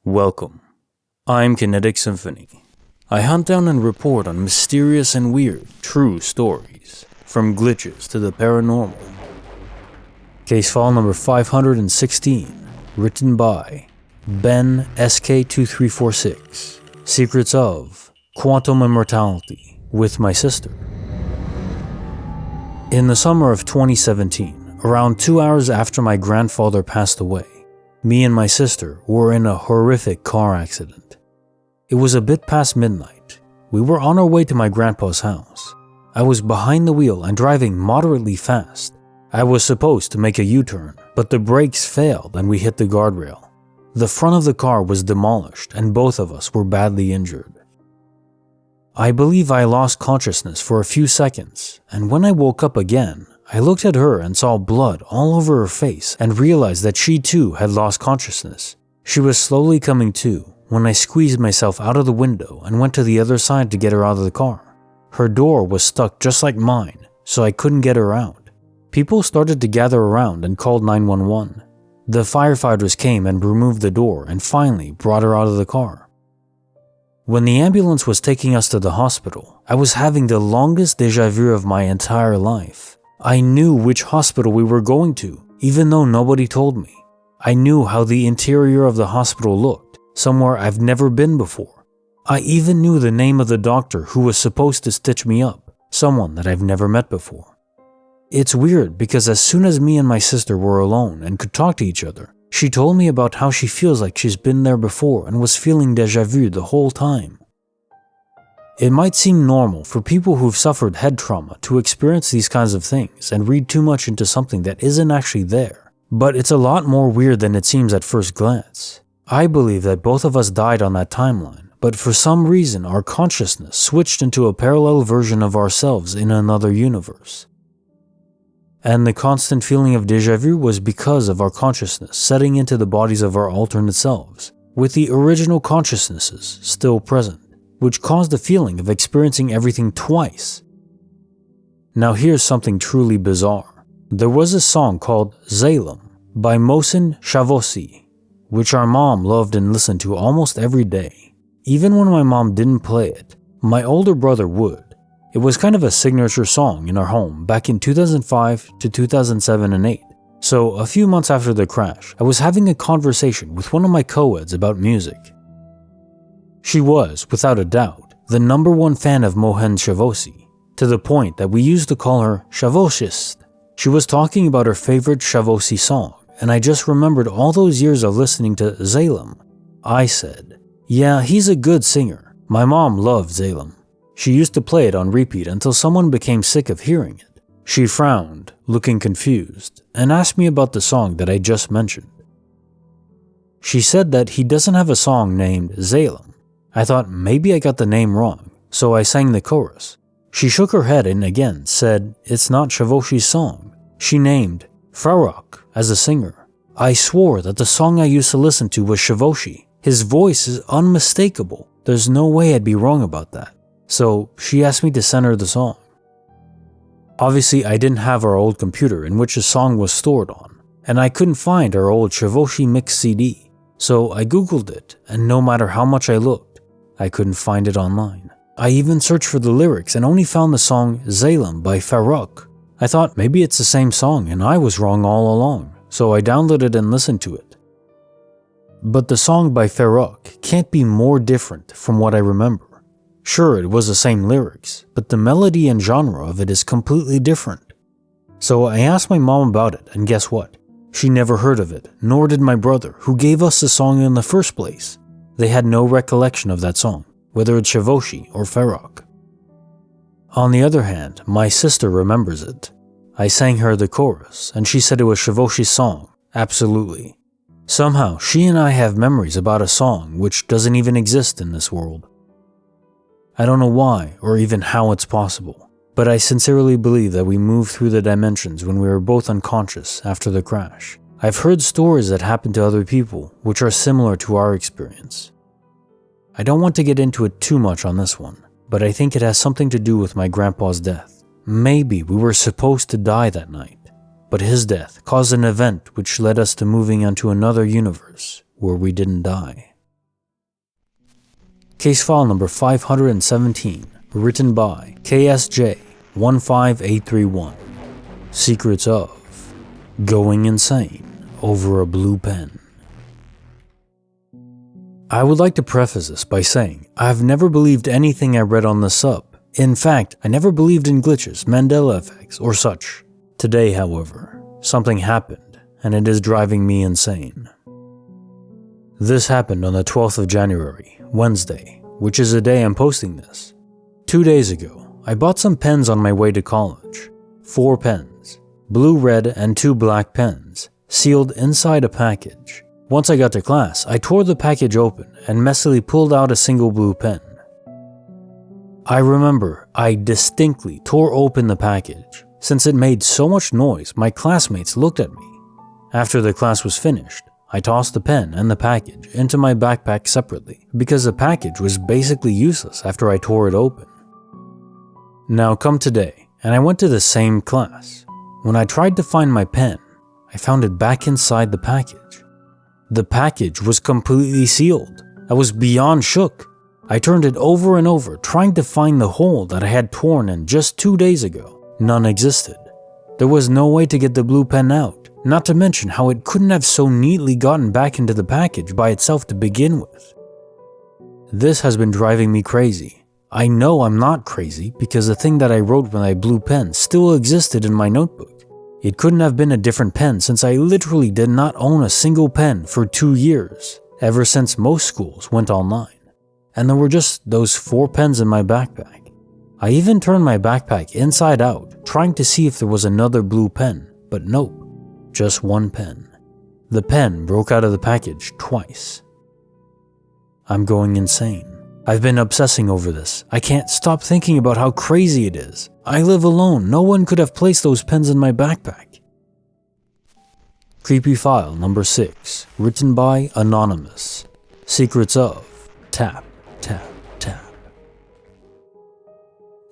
Welcome. I'm Kinetic Symphony. I hunt down and report on mysterious and weird, true stories, from glitches to the paranormal. Case file number 516, written by Ben SK2346, Secrets of Quantum Immortality with my sister. In the summer of 2017, around 2 hours after my grandfather passed away, me and my sister were in a horrific car accident. It was a bit past midnight. We were on our way to my grandpa's house. I was behind the wheel and driving moderately fast. I was supposed to make a U-turn, but the brakes failed and we hit the guardrail. The front of the car was demolished and both of us were badly injured. I believe I lost consciousness for a few seconds, and when I woke up again, I looked at her and saw blood all over her face and realized that she too had lost consciousness. She was slowly coming to when I squeezed myself out of the window and went to the other side to get her out of the car. Her door was stuck just like mine, so I couldn't get her out. People started to gather around and called 911. The firefighters came and removed the door and finally brought her out of the car. When the ambulance was taking us to the hospital, I was having the longest déjà vu of my entire life. I knew which hospital we were going to, even though nobody told me. I knew how the interior of the hospital looked, somewhere I've never been before. I even knew the name of the doctor who was supposed to stitch me up, someone that I've never met before. It's weird because as soon as me and my sister were alone and could talk to each other, she told me about how she feels like she's been there before and was feeling déjà vu the whole time. It might seem normal for people who've suffered head trauma to experience these kinds of things and read too much into something that isn't actually there, but it's a lot more weird than it seems at first glance. I believe that both of us died on that timeline, but for some reason our consciousness switched into a parallel version of ourselves in another universe. And the constant feeling of déjà vu was because of our consciousness setting into the bodies of our alternate selves, with the original consciousnesses still present, which caused the feeling of experiencing everything twice. Now here's something truly bizarre. There was a song called Zalem by Mohsen Shavosi, which our mom loved and listened to almost every day. Even when my mom didn't play it, my older brother would. It was kind of a signature song in our home back in 2005 to 2007 and 8. So a few months after the crash, I was having a conversation with one of my co-eds about music. She was, without a doubt, the #1 fan of Mohsen Shavosi, to the point that we used to call her Shavoshist. She was talking about her favorite Shavosi song, and I just remembered all those years of listening to Zalem. I said, "Yeah, he's a good singer. My mom loved Zalem. She used to play it on repeat until someone became sick of hearing it." She frowned, looking confused, and asked me about the song that I just mentioned. She said that he doesn't have a song named Zalem. I thought maybe I got the name wrong, so I sang the chorus. She shook her head and again said it's not Shavoshi's song. She named Farok as a singer. I swore that the song I used to listen to was Shavoshi. His voice is unmistakable. There's no way I'd be wrong about that. So she asked me to send her the song. Obviously, I didn't have our old computer in which the song was stored on, and I couldn't find our old Shavoshi mix CD. So I googled it, and no matter how much I looked, I couldn't find it online. I even searched for the lyrics and only found the song Zalem by Farok. I thought maybe it's the same song and I was wrong all along, so I downloaded and listened to it. But the song by Farok can't be more different from what I remember. Sure, it was the same lyrics, but the melody and genre of it is completely different. So I asked my mom about it, and guess what? She never heard of it, nor did my brother, who gave us the song in the first place. They had no recollection of that song, whether it's Shavoshi or Farok. On the other hand, my sister remembers it. I sang her the chorus, and she said it was Shavoshi's song, absolutely. Somehow, she and I have memories about a song which doesn't even exist in this world. I don't know why or even how it's possible, but I sincerely believe that we moved through the dimensions when we were both unconscious after the crash. I've heard stories that happen to other people which are similar to our experience. I don't want to get into it too much on this one, but I think it has something to do with my grandpa's death. Maybe we were supposed to die that night, but his death caused an event which led us to moving onto another universe where we didn't die. Case file number 517, written by KSJ 15831. Secrets of going insane over a blue pen. I would like to preface this by saying I've never believed anything I read on the sub. In fact, I never believed in glitches, Mandela effects, or such. Today, however, something happened, and it is driving me insane. This happened on the 12th of January, Wednesday, which is the day I'm posting this. 2 days ago, I bought some pens on my way to college. 4 pens, blue, red, and 2 black pens, sealed inside a package. Once I got to class, I tore the package open and messily pulled out a single blue pen. I remember I distinctly tore open the package. Since it made so much noise, my classmates looked at me. After the class was finished, I tossed the pen and the package into my backpack separately because the package was basically useless after I tore it open. Now come today, and I went to the same class. When I tried to find my pen, I found it back inside the package. The package was completely sealed. I was beyond shook. I turned it over and over, trying to find the hole that I had torn in just 2 days ago. None existed. There was no way to get the blue pen out, not to mention how it couldn't have so neatly gotten back into the package by itself to begin with. This has been driving me crazy. I know I'm not crazy because the thing that I wrote with my blue pen still existed in my notebook. It couldn't have been a different pen since I literally did not own a single pen for 2 years, ever since most schools went online. And there were just those 4 pens in my backpack. I even turned my backpack inside out, trying to see if there was another blue pen, but nope, just 1 pen. The pen broke out of the package twice. I'm going insane. I've been obsessing over this. I can't stop thinking about how crazy it is. I live alone. No one could have placed those pens in my backpack. Creepy file number 6, written by Anonymous. Secrets of tap, tap, tap.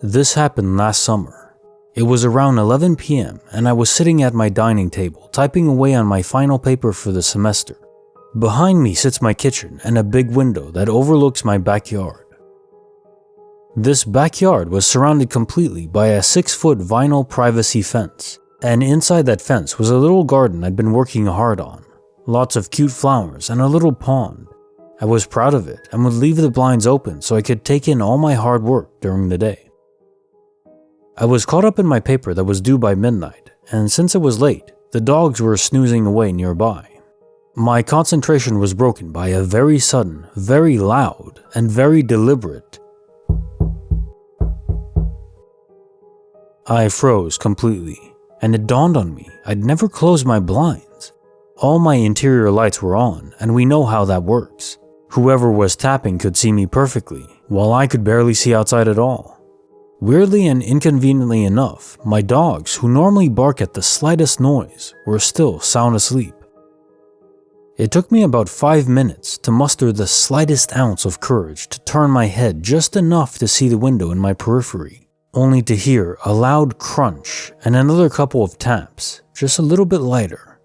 This happened last summer. It was around 11 p.m. and I was sitting at my dining table typing away on my final paper for the semester. Behind me sits my kitchen and a big window that overlooks my backyard. This backyard was surrounded completely by a 6-foot vinyl privacy fence, and inside that fence was a little garden I'd been working hard on. Lots of cute flowers and a little pond. I was proud of it and would leave the blinds open so I could take in all my hard work during the day. I was caught up in my paper that was due by midnight, and since it was late, the dogs were snoozing away nearby. My concentration was broken by a very sudden, very loud, and very deliberate. I froze completely, and it dawned on me I'd never closed my blinds. All my interior lights were on, and we know how that works. Whoever was tapping could see me perfectly, while I could barely see outside at all. Weirdly and inconveniently enough, my dogs, who normally bark at the slightest noise, were still sound asleep. It took me about 5 minutes to muster the slightest ounce of courage to turn my head just enough to see the window in my periphery, only to hear a loud crunch and another couple of taps, just a little bit lighter.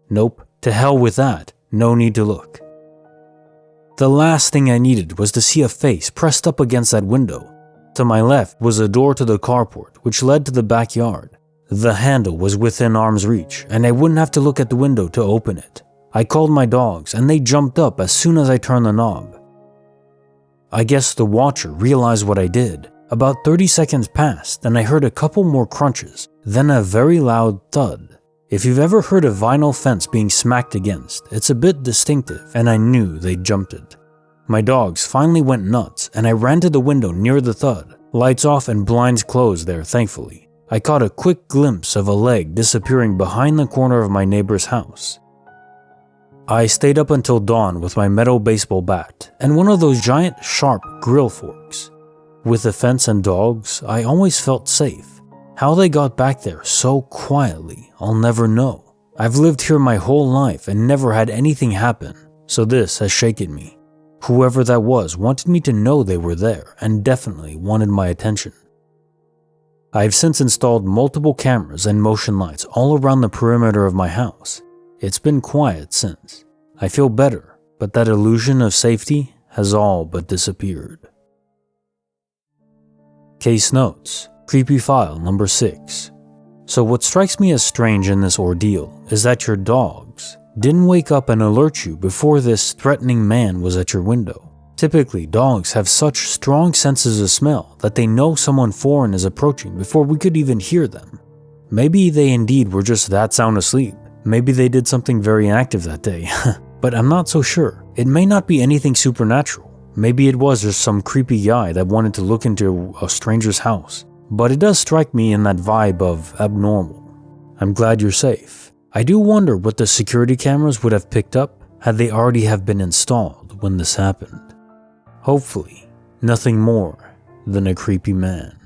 Nope, to hell with that, no need to look. The last thing I needed was to see a face pressed up against that window. To my left was a door to the carport, which led to the backyard. The handle was within arm's reach, and I wouldn't have to look at the window to open it. I called my dogs, and they jumped up as soon as I turned the knob. I guess the watcher realized what I did. About 30 seconds passed, and I heard a couple more crunches, then a very loud thud. If you've ever heard a vinyl fence being smacked against, it's a bit distinctive, and I knew they'd jumped it. My dogs finally went nuts, and I ran to the window near the thud. Lights off and blinds closed there, thankfully. I caught a quick glimpse of a leg disappearing behind the corner of my neighbor's house. I stayed up until dawn with my metal baseball bat and one of those giant, sharp grill forks. With the fence and dogs, I always felt safe. How they got back there so quietly, I'll never know. I've lived here my whole life and never had anything happen, so this has shaken me. Whoever that was wanted me to know they were there and definitely wanted my attention. I've since installed multiple cameras and motion lights all around the perimeter of my house. It's been quiet since. I feel better, but that illusion of safety has all but disappeared. Case notes, creepy file number 6. So what strikes me as strange in this ordeal is that your dogs didn't wake up and alert you before this threatening man was at your window. Typically, dogs have such strong senses of smell that they know someone foreign is approaching before we could even hear them. Maybe they indeed were just that sound asleep. Maybe they did something very active that day, but I'm not so sure. It may not be anything supernatural. Maybe it was just some creepy guy that wanted to look into a stranger's house. But it does strike me in that vibe of abnormal. I'm glad you're safe. I do wonder what the security cameras would have picked up had they already have been installed when this happened. Hopefully, nothing more than a creepy man.